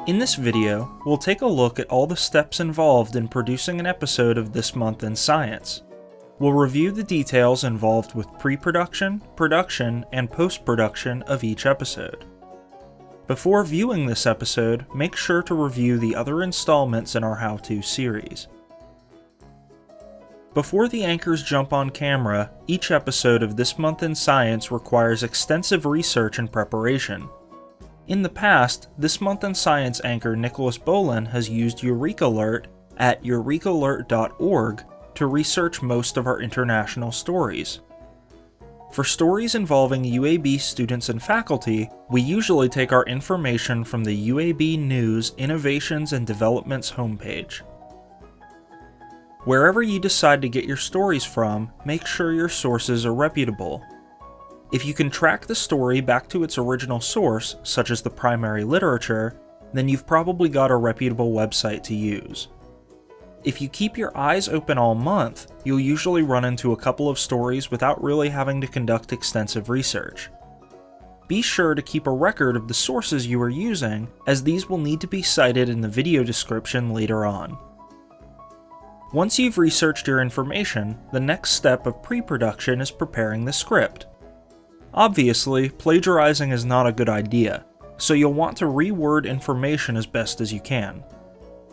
In this video, we'll take a look at all the steps involved in producing an episode of This Month in Science. We'll review the details involved with pre-production, production, and post-production of each episode. Before viewing this episode, make sure to review the other installments in our how-to series. Before the anchors jump on camera, each episode of This Month in Science requires extensive research and preparation. In the past, This Month in Science anchor Nicholas Bolin has used EurekAlert at eurekalert.org to research most of our international stories. For stories involving UAB students and faculty, we usually take our information from the UAB News Innovations and Developments homepage. Wherever you decide to get your stories from, make sure your sources are reputable. If you can track the story back to its original source, such as the primary literature, then you've probably got a reputable website to use. If you keep your eyes open all month, you'll usually run into a couple of stories without really having to conduct extensive research. Be sure to keep a record of the sources you are using, as these will need to be cited in the video description later on. Once you've researched your information, the next step of pre-production is preparing the script. Obviously, plagiarizing is not a good idea, so you'll want to reword information as best as you can.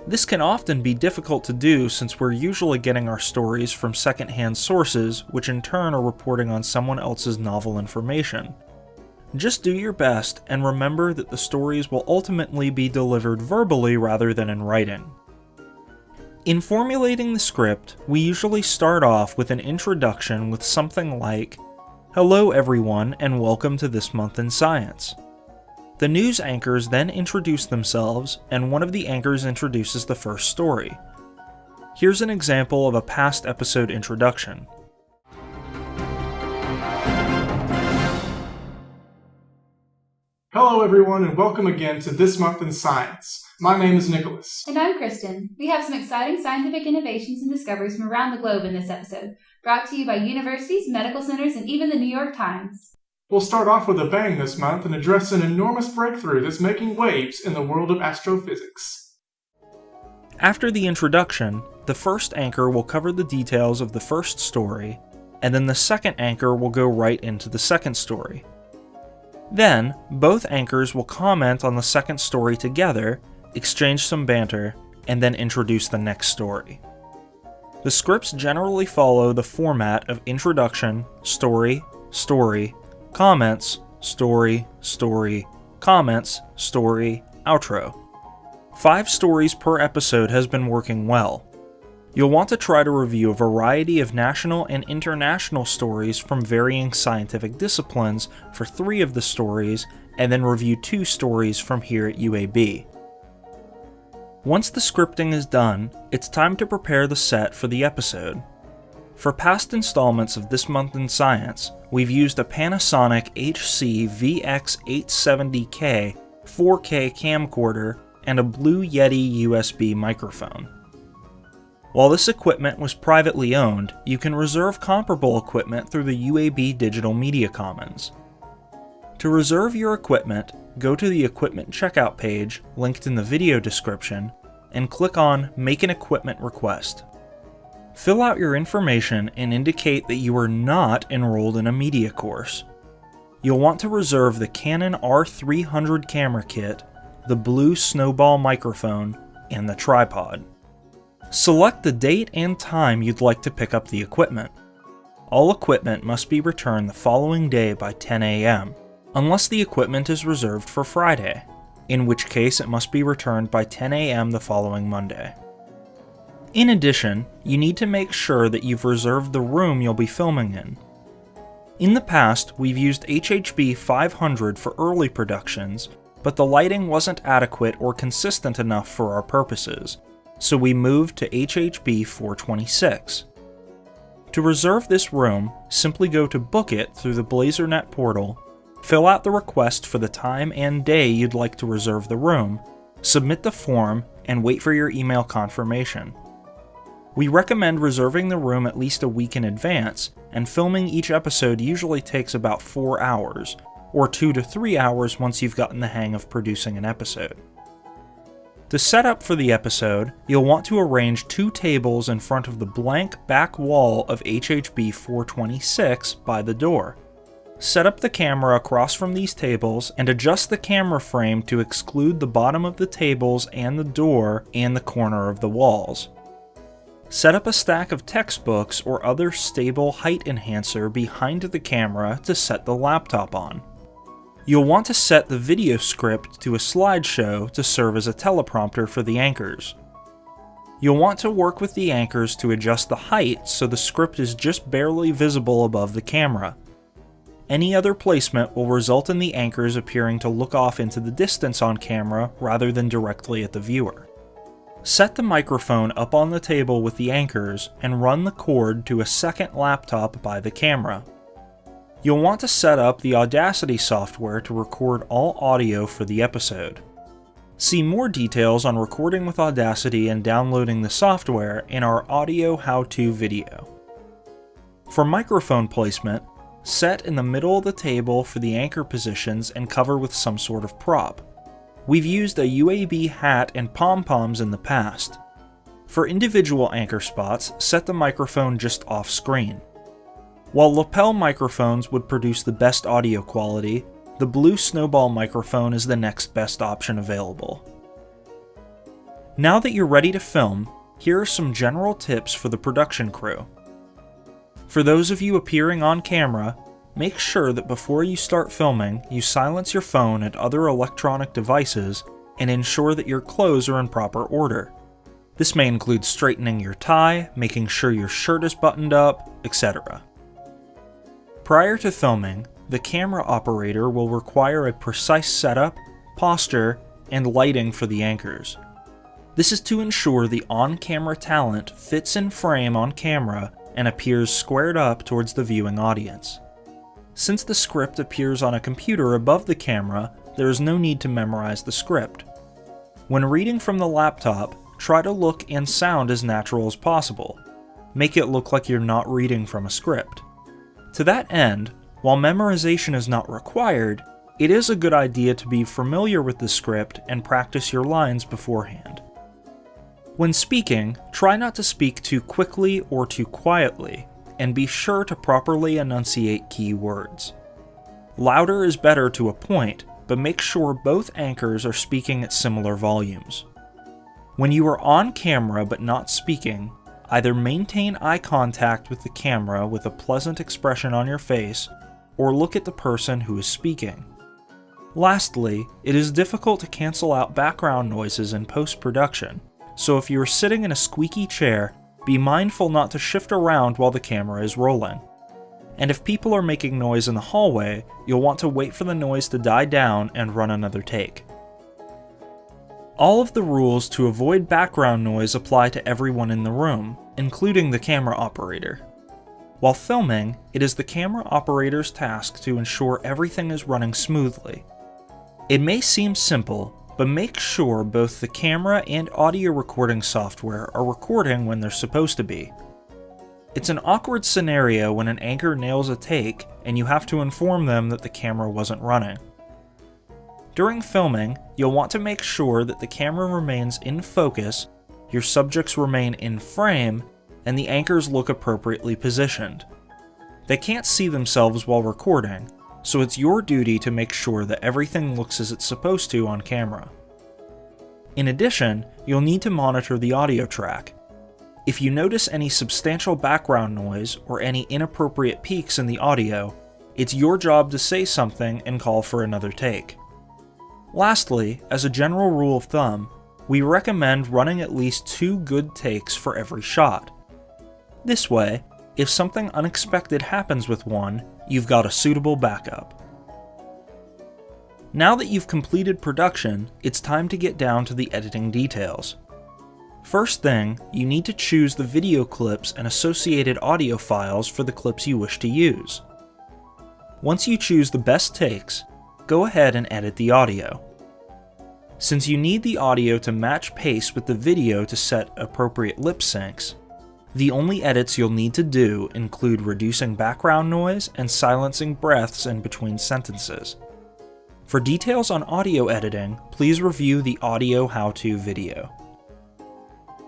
This can often be difficult to do since we're usually getting our stories from secondhand sources, which in turn are reporting on someone else's novel information. Just do your best and remember that the stories will ultimately be delivered verbally rather than in writing. In formulating the script, we usually start off with an introduction with something like, "Hello everyone and welcome to This Month in Science." The news anchors then introduce themselves, and one of the anchors introduces the first story. Here's an example of a past episode introduction. Hello everyone and welcome again to This Month in Science. My name is Nicholas. And I'm Kristen. We have some exciting scientific innovations and discoveries from around the globe in this episode, brought to you by universities, medical centers, and even the New York Times. We'll start off with a bang this month and address an enormous breakthrough that's making waves in the world of astrophysics. After the introduction, the first anchor will cover the details of the first story, and then the second anchor will go right into the second story. Then, both anchors will comment on the second story together, exchange some banter, and then introduce the next story. The scripts generally follow the format of introduction, story, story, comments, story, story, comments, story, outro. 5 stories per episode has been working well. You'll want to try to review a variety of national and international stories from varying scientific disciplines for 3 of the stories, and then review 2 stories from here at UAB. Once the scripting is done, it's time to prepare the set for the episode. For past installments of This Month in Science, we've used a Panasonic HC VX870K 4K camcorder and a Blue Yeti USB microphone. While this equipment was privately owned, you can reserve comparable equipment through the UAB Digital Media Commons. To reserve your equipment, go to the equipment checkout page, linked in the video description, and click on Make an Equipment Request. Fill out your information and indicate that you are not enrolled in a media course. You'll want to reserve the Canon R300 camera kit, the Blue Snowball microphone, and the tripod. Select the date and time you'd like to pick up the equipment. All equipment must be returned the following day by 10 a.m., unless the equipment is reserved for Friday, in which case it must be returned by 10 a.m. the following Monday. In addition, you need to make sure that you've reserved the room you'll be filming in. In the past, we've used HHB 500 for early productions, but the lighting wasn't adequate or consistent enough for our purposes, so we moved to HHB 426. To reserve this room, simply go to Book It through the BlazerNet portal, fill out the request for the time and day you'd like to reserve the room, submit the form, and wait for your email confirmation. We recommend reserving the room at least a week in advance, and filming each episode usually takes about 4 hours, or 2 to 3 hours once you've gotten the hang of producing an episode. To set up for the episode, you'll want to arrange 2 tables in front of the blank back wall of HHB 426 by the door. Set up the camera across from these tables and adjust the camera frame to exclude the bottom of the tables and the door and the corner of the walls. Set up a stack of textbooks or other stable height enhancer behind the camera to set the laptop on. You'll want to set the video script to a slideshow to serve as a teleprompter for the anchors. You'll want to work with the anchors to adjust the height so the script is just barely visible above the camera. Any other placement will result in the anchors appearing to look off into the distance on camera rather than directly at the viewer. Set the microphone up on the table with the anchors and run the cord to a second laptop by the camera. You'll want to set up the Audacity software to record all audio for the episode. See more details on recording with Audacity and downloading the software in our audio how-to video. For microphone placement, set in the middle of the table for the anchor positions and cover with some sort of prop. We've used a UAB hat and pom-poms in the past. For individual anchor spots, set the microphone just off-screen. While lapel microphones would produce the best audio quality, the blue snowball microphone is the next best option available. Now that you're ready to film, here are some general tips for the production crew. For those of you appearing on camera, make sure that before you start filming, you silence your phone and other electronic devices and ensure that your clothes are in proper order. This may include straightening your tie, making sure your shirt is buttoned up, etc. Prior to filming, the camera operator will require a precise setup, posture, and lighting for the anchors. This is to ensure the on-camera talent fits in frame on camera and appears squared up towards the viewing audience. Since the script appears on a computer above the camera, there is no need to memorize the script. When reading from the laptop, try to look and sound as natural as possible. Make it look like you're not reading from a script. To that end, while memorization is not required, it is a good idea to be familiar with the script and practice your lines beforehand. When speaking, try not to speak too quickly or too quietly, and be sure to properly enunciate key words. Louder is better to a point, but make sure both anchors are speaking at similar volumes. When you are on camera but not speaking, either maintain eye contact with the camera with a pleasant expression on your face, or look at the person who is speaking. Lastly, it is difficult to cancel out background noises in post-production, so if you are sitting in a squeaky chair, be mindful not to shift around while the camera is rolling. And if people are making noise in the hallway, you'll want to wait for the noise to die down and run another take. All of the rules to avoid background noise apply to everyone in the room, including the camera operator. While filming, it is the camera operator's task to ensure everything is running smoothly. It may seem simple, but make sure both the camera and audio recording software are recording when they're supposed to be. It's an awkward scenario when an anchor nails a take and you have to inform them that the camera wasn't running. During filming, you'll want to make sure that the camera remains in focus, your subjects remain in frame, and the anchors look appropriately positioned. They can't see themselves while recording, so it's your duty to make sure that everything looks as it's supposed to on camera. In addition, you'll need to monitor the audio track. If you notice any substantial background noise or any inappropriate peaks in the audio, it's your job to say something and call for another take. Lastly, as a general rule of thumb, we recommend running at least 2 good takes for every shot. This way, if something unexpected happens with one, you've got a suitable backup. Now that you've completed production, it's time to get down to the editing details. First thing, you need to choose the video clips and associated audio files for the clips you wish to use. Once you choose the best takes, go ahead and edit the audio. Since you need the audio to match pace with the video to set appropriate lip syncs, the only edits you'll need to do include reducing background noise and silencing breaths in between sentences. For details on audio editing, please review the audio how-to video.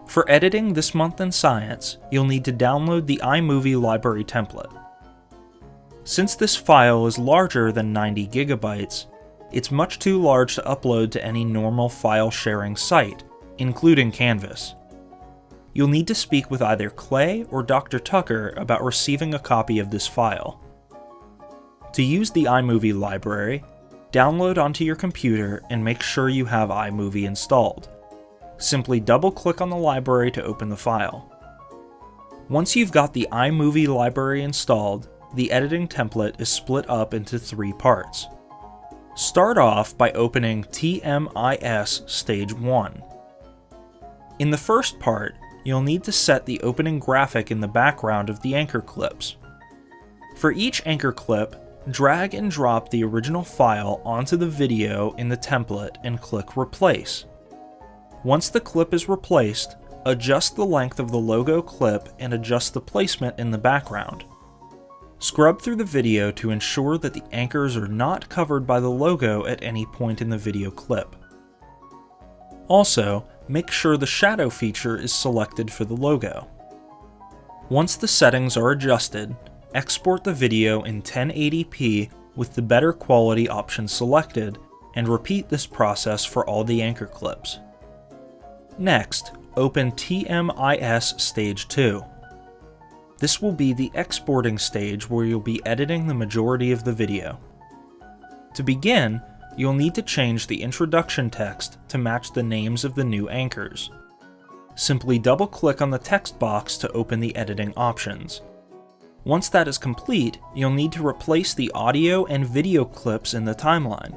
For editing This Month in Science, you'll need to download the iMovie library template. Since this file is larger than 90 gigabytes, it's much too large to upload to any normal file sharing site, including Canvas. You'll need to speak with either Clay or Dr. Tucker about receiving a copy of this file. To use the iMovie library, download onto your computer and make sure you have iMovie installed. Simply double-click on the library to open the file. Once you've got the iMovie library installed, the editing template is split up into 3 parts. Start off by opening TMIS Stage 1. In the first part, you'll need to set the opening graphic in the background of the anchor clips. For each anchor clip, drag and drop the original file onto the video in the template and click Replace. Once the clip is replaced, adjust the length of the logo clip and adjust the placement in the background. Scrub through the video to ensure that the anchors are not covered by the logo at any point in the video clip. Also, make sure the shadow feature is selected for the logo. Once the settings are adjusted, export the video in 1080p with the better quality option selected, and repeat this process for all the anchor clips. Next, open TMIS Stage 2. This will be the exporting stage where you'll be editing the majority of the video. To begin, you'll need to change the introduction text to match the names of the new anchors. Simply double-click on the text box to open the editing options. Once that is complete, you'll need to replace the audio and video clips in the timeline.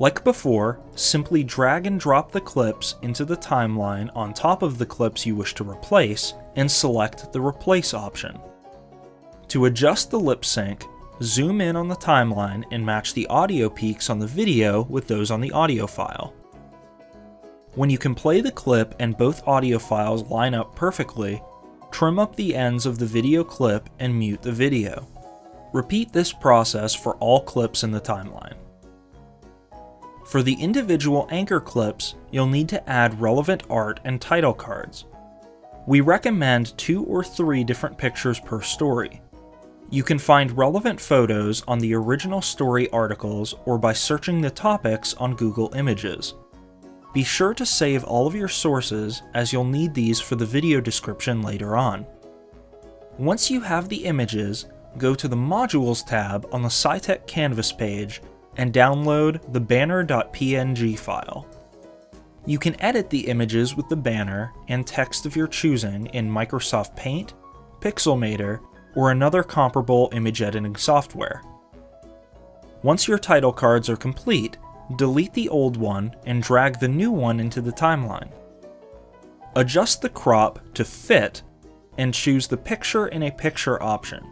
Like before, simply drag and drop the clips into the timeline on top of the clips you wish to replace, and select the Replace option. To adjust the lip sync, zoom in on the timeline and match the audio peaks on the video with those on the audio file. When you can play the clip and both audio files line up perfectly, trim up the ends of the video clip and mute the video. Repeat this process for all clips in the timeline. For the individual anchor clips, you'll need to add relevant art and title cards. We recommend 2 or 3 different pictures per story. You can find relevant photos on the original story articles or by searching the topics on Google Images. Be sure to save all of your sources, as you'll need these for the video description later on. Once you have the images, go to the Modules tab on the SciTech Canvas page and download the banner.png file. You can edit the images with the banner and text of your choosing in Microsoft Paint, Pixelmator, or another comparable image editing software. Once your title cards are complete, delete the old one and drag the new one into the timeline. Adjust the crop to fit and choose the Picture in a Picture option.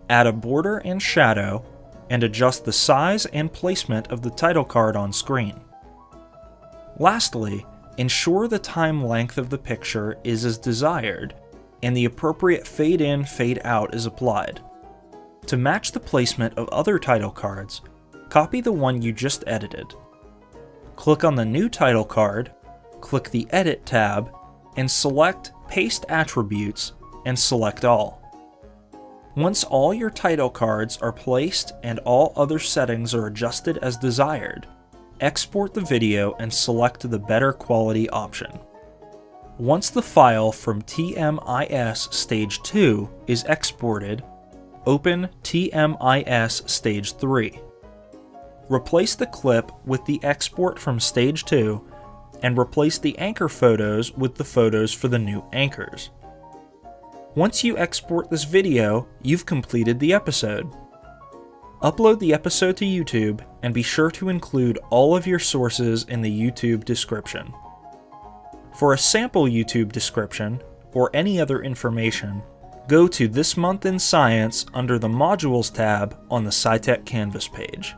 Add a border and shadow, and adjust the size and placement of the title card on screen. Lastly, ensure the time length of the picture is as desired, and the appropriate fade in, fade out is applied. To match the placement of other title cards, copy the one you just edited. Click on the new title card, click the Edit tab, and select Paste Attributes, and select all. Once all your title cards are placed and all other settings are adjusted as desired, export the video and select the better quality option. Once the file from TMIS Stage 2 is exported, open TMIS Stage 3. Replace the clip with the export from Stage 2 and replace the anchor photos with the photos for the new anchors. Once you export this video, you've completed the episode. Upload the episode to YouTube and be sure to include all of your sources in the YouTube description. For a sample YouTube description, or any other information, go to This Month in Science under the Modules tab on the SciTech Canvas page.